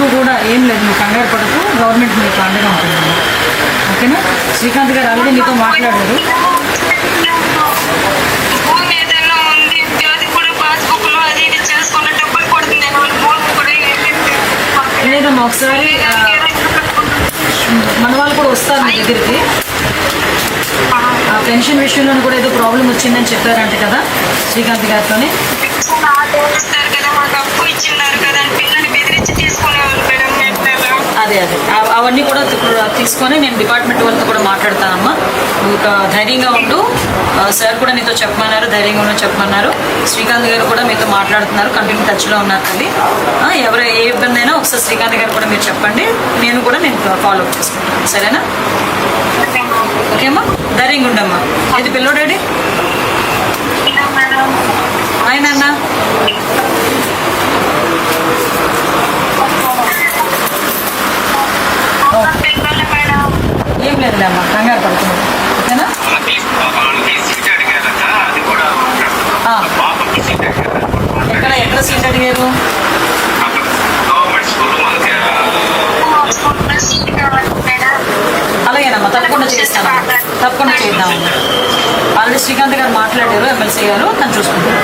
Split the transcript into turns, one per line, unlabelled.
మీకు కూడా ఏం లేదు, నువ్వు కంగారు పడకు, గవర్నమెంట్ మీకు అండగా ఉంటుంది. ఓకేనా? శ్రీకాంత్ గారు ఆల్రెడీ మీతో మాట్లాడారు. లేదమ్మా, ఒకసారి మన వాళ్ళు కూడా వస్తారు మీ దగ్గరికి. పెన్షన్ విషయంలో కూడా ఏదో ప్రాబ్లం వచ్చిందని చెప్పారంట కదా శ్రీకాంత్ గారితోనే. అదే అవన్నీ కూడా తీసుకొని నేను డిపార్ట్మెంట్ వాళ్ళతో కూడా మాట్లాడతానమ్మా. నువ్వు ధైర్యంగా ఉండు, సార్ కూడా నీతో చెప్పమన్నారు, ధైర్యంగా ఉండు చెప్పమన్నారు. శ్రీకాంత్ గారు కూడా మీతో మాట్లాడుతున్నారు, కంటిన్యూ టచ్లో ఉన్నారు తల్లి. ఎవరు ఏ ఇబ్బంది అయినా ఒకసారి శ్రీకాంత్ గారు కూడా మీరు చెప్పండి, నేను ఫాలో అప్ చేసుకుంటాను. సరేనా? ఓకే అమ్మా, ధైర్యంగా ఉండమ్మా. ఇది పిల్లోడాడి ఆయన అన్న ఏం లేదులే అమ్మా, కంగారు పడుతున్నాడు. ఓకేనా? ఎక్కడ సీట్ అడిగారు? అలాగేనమ్మా, తప్పకుండా చేస్తాను, తప్పకుండా చేద్దాం. ఆల్రెడీ శ్రీకాంత్ గారు మాట్లాడారు, ఎమ్మెల్సీ గారు, తను చూసుకుంటారు.